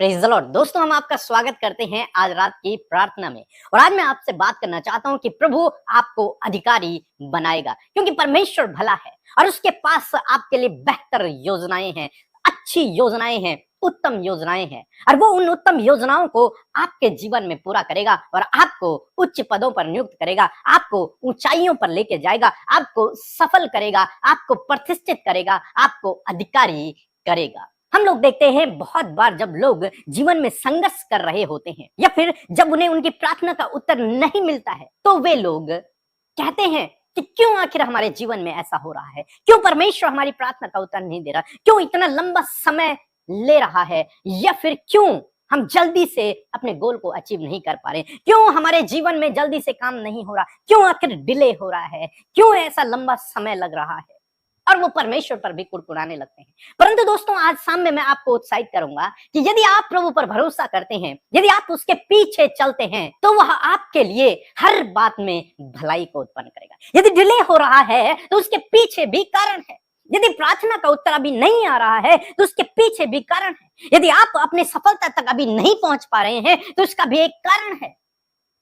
Praise the Lord. दोस्तों, हम आपका स्वागत करते हैं आज रात की प्रार्थना में। और आज मैं आपसे बात करना चाहता हूं कि प्रभु आपको अधिकारी बनाएगा, क्योंकि परमेश्वर भला है और उसके पास आपके लिए बेहतर योजनाएं हैं, अच्छी योजनाएं हैं, उत्तम योजनाएं हैं। और वो उन उत्तम योजनाओं को आपके जीवन में पूरा करेगा और आपको उच्च पदों पर नियुक्त करेगा, आपको ऊंचाइयों पर लेके जाएगा, आपको सफल करेगा, आपको प्रतिष्ठित करेगा, आपको अधिकारी करेगा। हम लोग देखते हैं बहुत बार जब लोग जीवन में संघर्ष कर रहे होते हैं या फिर जब उन्हें उनकी प्रार्थना का उत्तर नहीं मिलता है, तो वे लोग कहते हैं कि क्यों आखिर हमारे जीवन में ऐसा हो रहा है, क्यों परमेश्वर हमारी प्रार्थना का उत्तर नहीं दे रहा, क्यों इतना लंबा समय ले रहा है, या फिर क्यों हम जल्दी से अपने गोल को अचीव नहीं कर पा रहे, क्यों हमारे जीवन में जल्दी से काम नहीं हो रहा, क्यों आखिर डिले हो रहा है, क्यों ऐसा लंबा समय लग रहा है। और वो परमेश्वर पर भी कुड़कुड़ाने लगते हैं। परंतु दोस्तों, आज शाम में मैं आपको उत्साहित करूंगा कि यदि आप प्रभु पर भरोसा करते हैं, यदि आप उसके पीछे चलते हैं, तो वह आपके लिए हर बात में भलाई को उत्पन्न करेगा। यदि डिले हो रहा है तो उसके पीछे भी कारण है। यदि प्रार्थना का उत्तर अभी नहीं आ रहा है तो उसके पीछे भी कारण है। यदि आप अपने सफलता तक अभी नहीं पहुंच पा रहे हैं तो उसका भी एक कारण है।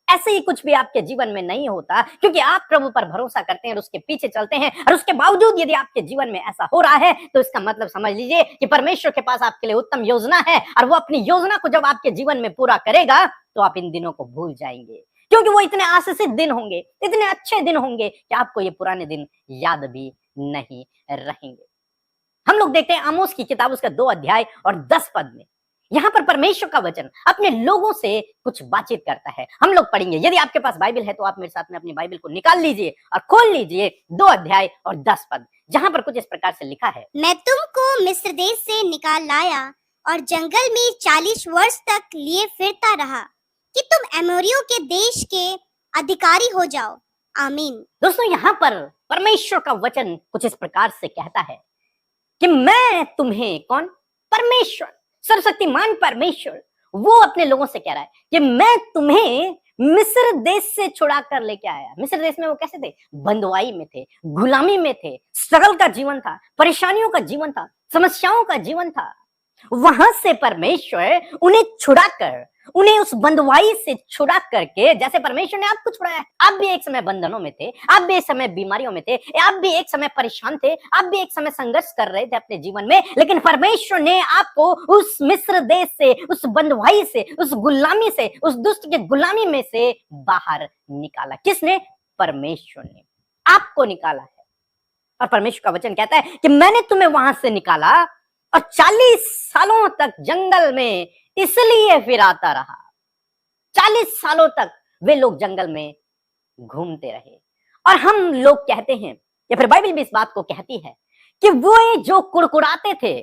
ऐसे ही कुछ भी आपके जीवन में नहीं होता, क्योंकि आप प्रभु पर भरोसा करते हैं और उसके पीछे चलते हैं। और उसके बावजूद यदि आपके जीवन में ऐसा हो रहा है तो इसका मतलब समझ लीजिए कि परमेश्वर के पास आपके लिए उत्तम योजना है, और वो अपनी योजना को जब आपके जीवन में पूरा करेगा तो आप इन दिनों को भूल जाएंगे, क्योंकि वो इतने आशीषित दिन होंगे, इतने अच्छे दिन होंगे कि आपको ये पुराने दिन याद भी नहीं रहेंगे। हम लोग देखते हैं आमोस की किताब, उसका 2 अध्याय और 10 पद में यहाँ पर परमेश्वर का वचन अपने लोगों से कुछ बातचीत करता है। हम लोग पढ़ेंगे। यदि आपके पास बाइबल है तो आप मेरे साथ में अपनी बाइबल को निकाल लीजिए और खोल लीजिए 2 अध्याय और 10 पद, जहां पर कुछ इस प्रकार से लिखा है। मैं तुमको मिस्र देश से निकाल लाया और जंगल में 40 वर्ष तक लिए फिरता रहा कि तुम एमोरियों के देश के अधिकारी हो जाओ। आमीन। दोस्तों, यहाँ पर परमेश्वर का वचन कुछ इस प्रकार से कहता है कि मैं तुम्हें, कौन? परमेश्वर, सर्वशक्तिमान परमेश्वर, वो अपने लोगों से कह रहा है कि मैं तुम्हें मिस्र देश से छुड़ा कर लेके आया। मिस्र देश में वो कैसे थे? बंधुआई में थे, गुलामी में थे, स्ट्रगल का जीवन था, परेशानियों का जीवन था, समस्याओं का जीवन था। वहां से परमेश्वर उन्हें छुड़ाकर, उन्हें उस बंधुआई से छुड़ा करके, जैसे परमेश्वर ने आपको छुड़ाया। आप भी एक समय बंधनों में थे, आप भी एक समय बीमारियों में थे, आप भी एक समय परेशान थे, आप भी एक समय संघर्ष कर रहे थे अपने जीवन में, लेकिन परमेश्वर ने आपको उस मिस्र देश से, उस बंधुआई से, उस गुलामी से, उस दुष्ट के गुलामी में से बाहर निकाला। किसने? परमेश्वर ने आपको निकाला है। और परमेश्वर का वचन कहता है कि मैंने तुम्हें वहां से निकाला और 40 सालों तक जंगल में इसलिए फिराता रहा। 40 सालों तक वे लोग जंगल में घूमते रहे। और हम लोग कहते हैं, या फिर बाइबल भी इस बात को कहती है कि वो जो कुड़कुड़ाते थे,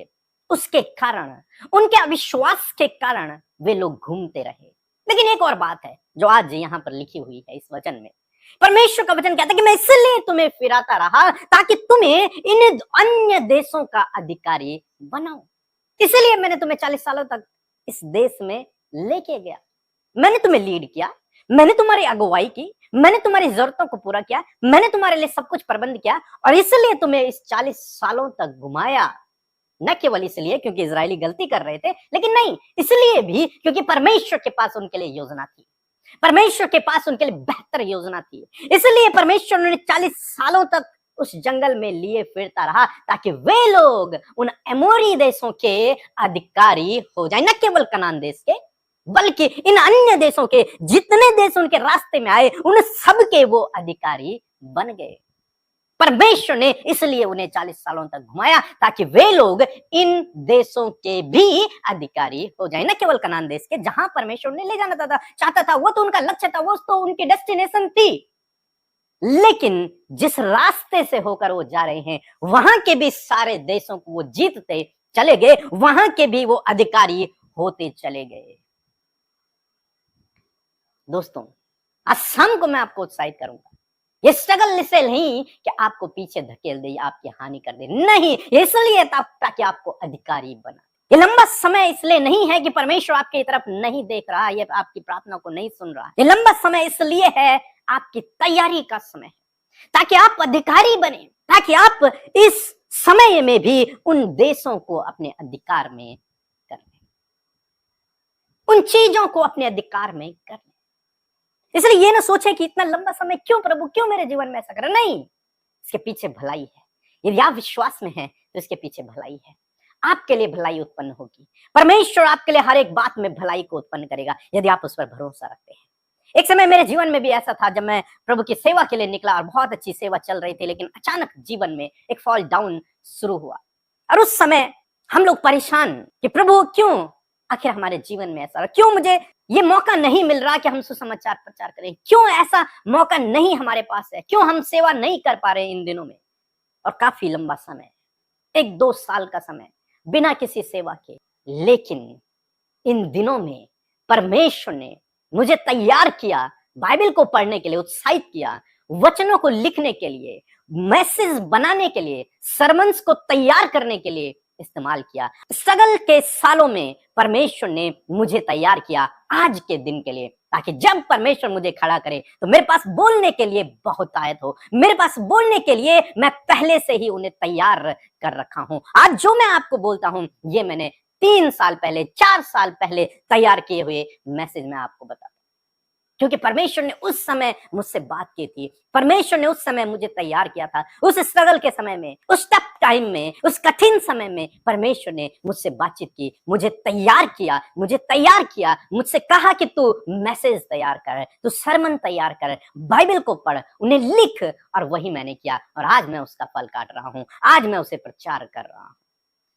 उसके कारण, उनके अविश्वास के कारण वे लोग घूमते रहे। लेकिन एक और बात है जो आज यहाँ पर लिखी हुई है इस वचन में। परमेश्वर का वचन कहता है कि मैं इसलिए तुम्हें फिराता रहा ताकि तुम्हें इन अन्य देशों का अधिकारी बनाऊं। इसलिए मैंने तुम्हें 40 सालों तक इस देश में लेके गया। मैंने तुम्हें लीड किया, मैंने तुम्हारी अगुवाई की, मैंने तुम्हारी जरूरतों को पूरा किया, मैंने तुम्हारे लिए सब कुछ प्रबंध किया, और इसलिए तुम्हें इस 40 सालों तक घुमाया। न केवल इसलिए क्योंकि इजरायली गलती कर रहे थे, लेकिन नहीं, इसलिए भी क्योंकि परमेश्वर के पास उनके लिए योजना थी, परमेश्वर के पास उनके लिए बेहतर योजना थी। इसलिए परमेश्वर ने 40 सालों तक उस जंगल में लिए फिरता रहा ताकि वे लोग उन एमोरी देशों के अधिकारी हो जाए। न केवल कनान देश के, बल्कि इन अन्य देशों के जितने देश उनके रास्ते में आए, उन सब के वो अधिकारी बन गए। परमेश्वर ने इसलिए उन्हें 40 सालों तक घुमाया ताकि वे लोग इन देशों के भी अधिकारी हो जाए। न केवल कनान देश के, जहां परमेश्वर ने ले जाना चाहता था, वो तो उनका लक्ष्य था, वो तो उनकी डेस्टिनेशन थी, लेकिन जिस रास्ते से होकर वो जा रहे हैं, वहां के भी सारे देशों को वो जीतते चले गए, वहां के भी वो अधिकारी होते चले गए। दोस्तों, आज शाम को मैं आपको उत्साहित करूंगा। ये स्ट्रगल इसलिए नहीं कि आपको पीछे धकेल दे, आपकी हानि कर दे, नहीं, इसलिए ताकि आपको अधिकारी बना। ये लंबा समय इसलिए नहीं है कि परमेश्वर आपकी तरफ नहीं देख रहा, ये आपकी प्रार्थना को नहीं सुन रहा। ये लंबा समय इसलिए है, आपकी तैयारी का समय है, ताकि आप अधिकारी बने, ताकि आप इस समय में भी उन देशों को अपने अधिकार में कर लें। उन चीजों को अपने अधिकार में कर लें। इसलिए ये ना सोचे कि इतना लंबा समय क्यों प्रभु, क्यों मेरे जीवन में ऐसा कर, नहीं, इसके पीछे भलाई है। यदि आप विश्वास में हैं तो इसके पीछे भलाई है। आपके लिए भलाई उत्पन्न होगी। परमेश्वर आपके लिए हर एक बात में भलाई को उत्पन्न करेगा यदि आप उस पर भरोसा रखते हैं। एक समय मेरे जीवन में भी ऐसा था जब मैं प्रभु की सेवा के लिए निकला और बहुत अच्छी सेवा चल रही थी, लेकिन अचानक जीवन में एक फॉल डाउन शुरू हुआ और उस समय हम लोग परेशान कि प्रभु क्यों आखिर हमारे जीवन में ऐसा, क्यों मुझे ये मौका नहीं मिल रहा कि हम सुसमाचार प्रचार करें, क्यों ऐसा मौका नहीं हमारे पास है, क्यों हम सेवा नहीं कर पा रहे इन दिनों में। और काफी लंबा समय, 1-2 साल का समय बिना किसी सेवा के। लेकिन इन दिनों में परमेश्वर ने मुझे तैयार किया, बाइबल को पढ़ने के लिए उत्साहित किया, वचनों को लिखने के लिए, मैसेज बनाने के लिए, सरमन्स को तैयार करने के लिए इस्तेमाल किया। स्ट्रगल के सालों में परमेश्वर ने मुझे तैयार किया आज के दिन के लिए, ताकि जब परमेश्वर मुझे खड़ा करे तो मेरे पास बोलने के लिए बहुत आयत हो, मेरे पास बोलने के लिए मैं पहले से ही उन्हें तैयार कर रखा हूं। आज जो मैं आपको बोलता हूं ये मैंने 3 साल पहले, 4 साल पहले तैयार किए हुए मैसेज में आपको बताता हूं, क्योंकि परमेश्वर ने उस समय मुझसे बात की थी। परमेश्वर ने उस समय मुझे तैयार किया था। उस स्ट्रगल के समय में, उस टफ टाइम में, उस कठिन समय में परमेश्वर ने मुझसे बातचीत की, मुझे तैयार किया, मुझसे कहा कि तू मैसेज तैयार कर, तू सरमन तैयार कर, बाइबल को पढ़, उन्हें लिख। और वही मैंने किया और आज मैं उसका फल काट रहा हूं, आज मैं उसे प्रचार कर रहा हूं।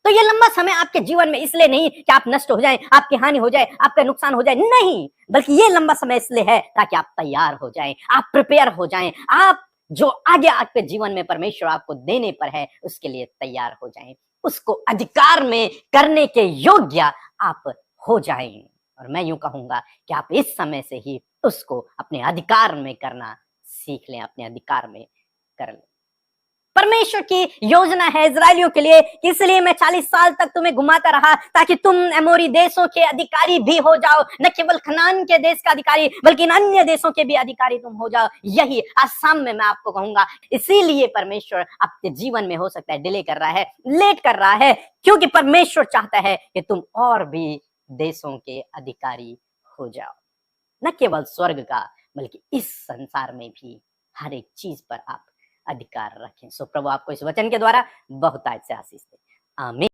तो ये लंबा समय आपके जीवन में इसलिए नहीं कि आप नष्ट हो जाएं, आपकी हानि हो जाए, आपका नुकसान हो जाए, नहीं, बल्कि ये लंबा समय इसलिए है ताकि आप तैयार हो जाएं, आप प्रिपेयर हो जाएं, आप जो आगे आपके जीवन में परमेश्वर आपको देने पर है उसके लिए तैयार हो जाएं, उसको अधिकार में करने के योग्य आप हो जाएं। और मैं यूं कहूंगा कि आप इस समय से ही उसको अपने अधिकार में करना सीख लें, अपने अधिकार में कर लें। परमेश्वर की योजना है इजरायलियों के लिए, इसलिए मैं 40 साल तक तुम्हें घुमाता रहा ताकि तुम एमोरी देशों के अधिकारी भी हो जाओ, न केवल कनान के देश का अधिकारी बल्कि अन्य देशों के भी अधिकारी तुम हो जाओ। यही आज शाम में मैं आपको कहूंगा। इसीलिए परमेश्वर आपके जीवन में हो सकता है डिले कर रहा है, लेट कर रहा है, क्योंकि परमेश्वर चाहता है कि तुम और भी देशों के अधिकारी हो जाओ, न केवल स्वर्ग का बल्कि इस संसार में भी हर एक चीज पर आप अधिकार रखें। सो प्रभु आपको इस वचन के द्वारा बहुत से आशीष दे। आमीन।